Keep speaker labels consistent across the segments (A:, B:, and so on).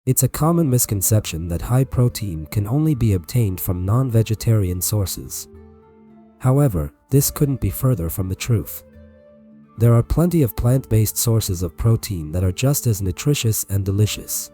A: It's a common misconception that high protein can only be obtained from non-vegetarian sources. However, this couldn't be further from the truth. There are plenty of plant-based sources of protein that are just as nutritious and delicious.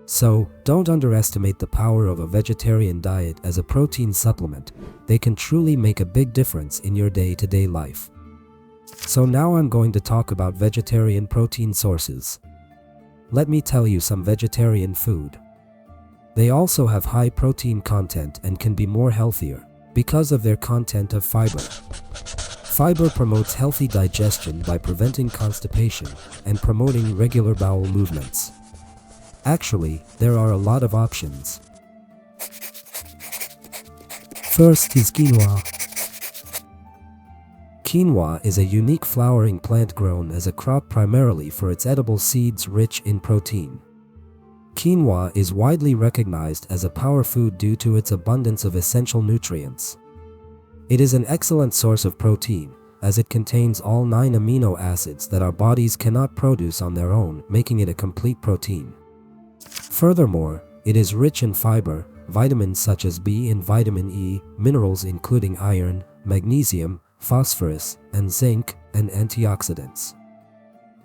A: So, don't underestimate the power of a vegetarian diet as a protein supplement. They can truly make a big difference in your day-to-day life. So now I'm going to talk about vegetarian protein sources. Let me tell you some vegetarian food. They also have high protein content and can be more healthier because of their content of fiber. Fiber promotes healthy digestion by preventing constipation and promoting regular bowel movements. Actually, there are a lot of options. First is quinoa. Quinoa is a unique flowering plant grown as a crop primarily for its edible seeds rich in protein. Quinoa is widely recognized as a power food due to its abundance of essential nutrients. It is an excellent source of protein, as it contains all 9 amino acids that our bodies cannot produce on their own, making it a complete protein. Furthermore, it is rich in fiber, vitamins such as B and vitamin E, minerals including iron, magnesium, phosphorus, and zinc, and antioxidants.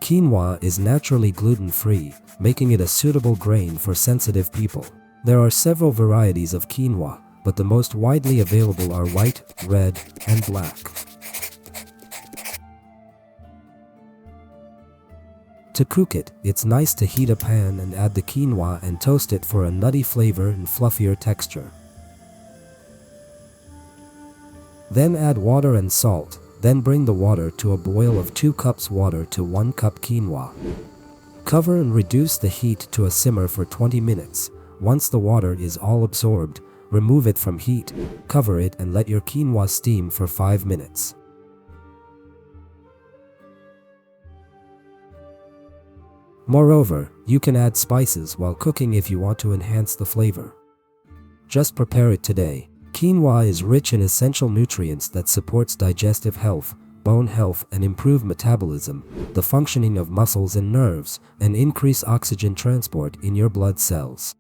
A: Quinoa is naturally gluten-free, making it a suitable grain for sensitive people. There are several varieties of quinoa, but the most widely available are white, red, and black. To cook it, it's nice to heat a pan and add the quinoa and toast it for a nutty flavor and fluffier texture. Then add water and salt, then bring the water to a boil of 2 cups water to 1 cup quinoa. Cover and reduce the heat to a simmer for 20 minutes. Once the water is all absorbed, remove it from heat, cover it and let your quinoa steam for 5 minutes. Moreover, you can add spices while cooking if you want to enhance the flavor. Just prepare it today. Quinoa is rich in essential nutrients that supports digestive health, bone health and improve metabolism, the functioning of muscles and nerves, and increase oxygen transport in your blood cells.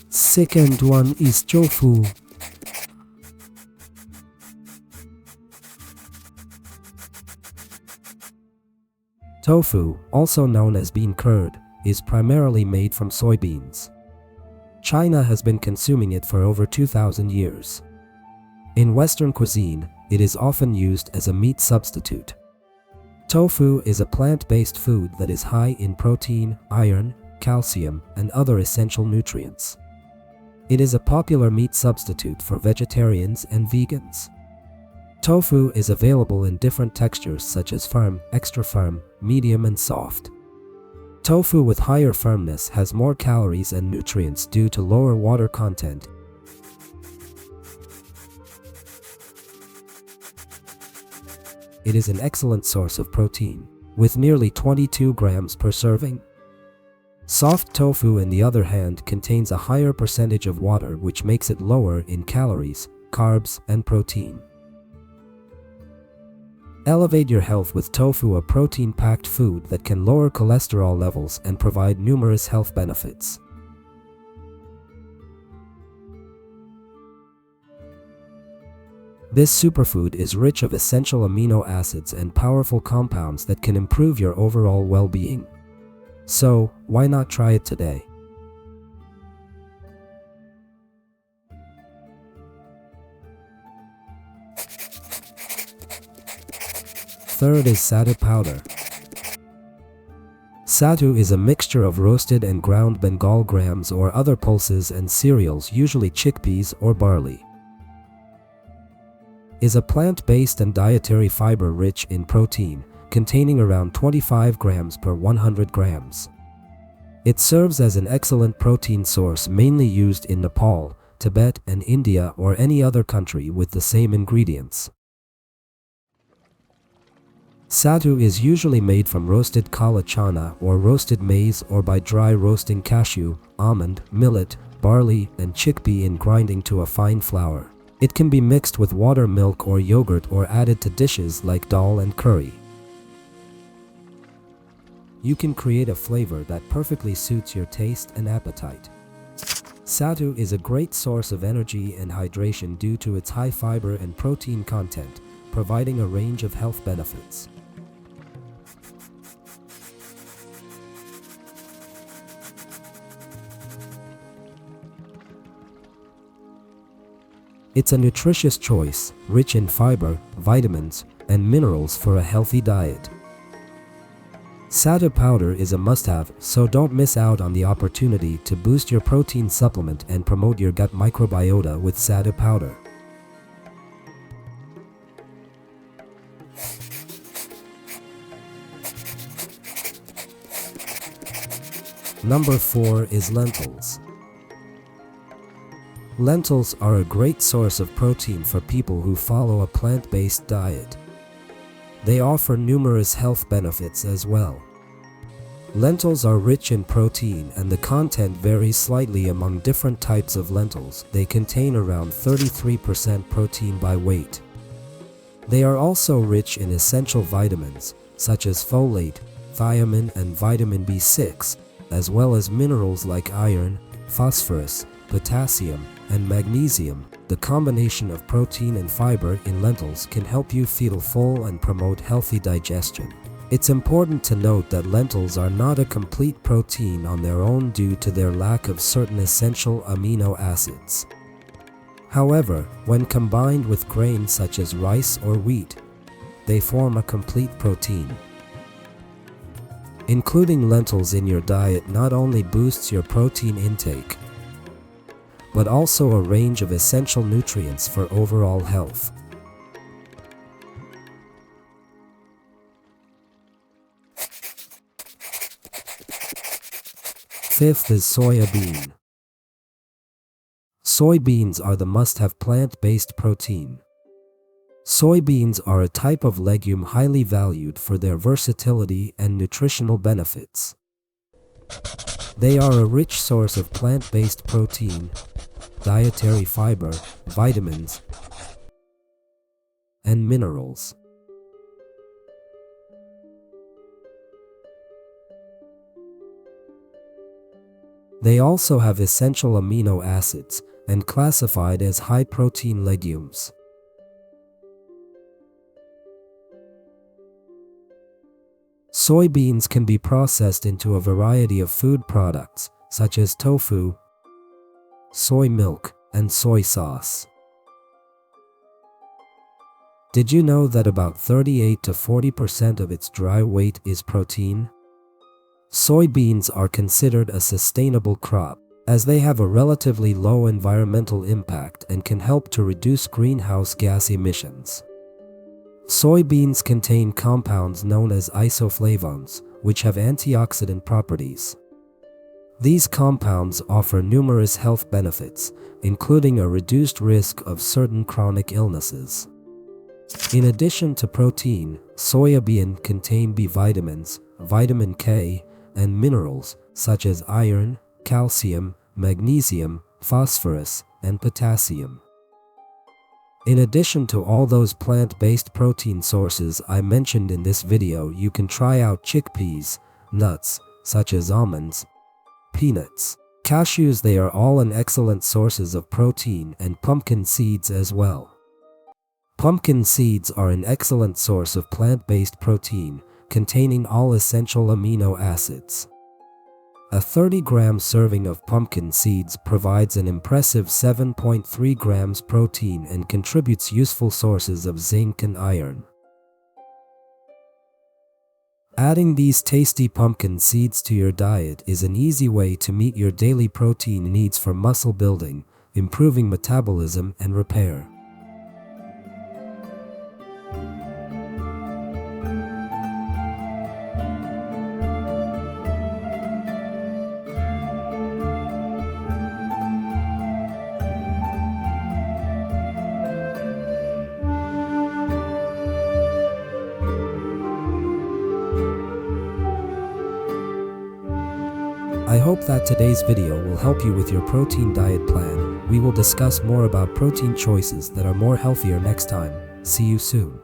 A: Second one is tofu. Tofu, also known as bean curd, is primarily made from soybeans. China has been consuming it for over 2,000 years. In Western cuisine, it is often used as a meat substitute. Tofu is a plant-based food that is high in protein, iron, calcium, and other essential nutrients. It is a popular meat substitute for vegetarians and vegans. Tofu is available in different textures such as firm, extra firm, medium, and soft. Tofu with higher firmness has more calories and nutrients due to lower water content. It is an excellent source of protein, with nearly 22 grams per serving. Soft tofu, on the other hand, contains a higher percentage of water, which makes it lower in calories, carbs, and protein. Elevate your health with tofu, a protein-packed food that can lower cholesterol levels and provide numerous health benefits. This superfood is rich of essential amino acids and powerful compounds that can improve your overall well-being. So, why not try it today? Third is sattu powder. Sattu is a mixture of roasted and ground Bengal grams or other pulses and cereals, usually chickpeas or barley. Is a plant-based and dietary fiber rich in protein, containing around 25 grams per 100 grams. It serves as an excellent protein source, mainly used in Nepal, Tibet, and India, or any other country with the same ingredients. Sattu is usually made from roasted kala chana or roasted maize, or by dry roasting cashew, almond, millet, barley, and chickpea in grinding to a fine flour. It can be mixed with water, milk, or yogurt, or added to dishes like dal and curry. you can create a flavor that perfectly suits your taste and appetite. Sattu is a great source of energy and hydration due to its high fiber and protein content, providing a range of health benefits. It's a nutritious choice, rich in fiber, vitamins, and minerals for a healthy diet. Sattu powder is a must-have, so don't miss out on the opportunity to boost your protein supplement and promote your gut microbiota with Sattu powder. Number 4 is lentils. Lentils are a great source of protein for people who follow a plant-based diet. They offer numerous health benefits as well. Lentils are rich in protein and the content varies slightly among different types of lentils. They contain around 33% protein by weight. They are also rich in essential vitamins such as folate, thiamine, and vitamin B6, as well as minerals like iron, phosphorus, potassium, and magnesium. The combination of protein and fiber in lentils can help you feel full and promote healthy digestion. It's important to note that lentils are not a complete protein on their own due to their lack of certain essential amino acids. However, when combined with grains such as rice or wheat, they form a complete protein. Including lentils in your diet not only boosts your protein intake, but also a range of essential nutrients for overall health. Fifth is soybean. Soybeans are the must-have plant-based protein. Soybeans are a type of legume highly valued for their versatility and nutritional benefits. They are a rich source of plant-based protein, dietary fiber, vitamins, and minerals. They also have essential amino acids and classified as high-protein legumes. Soybeans can be processed into a variety of food products such as tofu, soy milk, and soy sauce. Did you know that about 38 to 40% of its dry weight is protein? Soybeans are considered a sustainable crop, as they have a relatively low environmental impact and can help to reduce greenhouse gas emissions. Soybeans contain compounds known as isoflavones, which have antioxidant properties. These compounds offer numerous health benefits, including a reduced risk of certain chronic illnesses. In addition to protein, soybean contain B vitamins, vitamin K, and minerals such as iron, calcium, magnesium, phosphorus, and potassium. In addition to all those plant-based protein sources I mentioned in this video, you can try out chickpeas, nuts such as almonds, peanuts, cashews. They are all an excellent sources of protein, and pumpkin seeds as well. Pumpkin seeds are an excellent source of plant-based protein, containing all essential amino acids. A 30-gram serving of pumpkin seeds provides an impressive 7.3 grams protein and contributes useful sources of zinc and iron. Adding these tasty pumpkin seeds to your diet is an easy way to meet your daily protein needs for muscle building, improving metabolism and repair. I hope that today's video will help you with your protein diet plan. We will discuss more about protein choices that are more healthier next time. See you soon.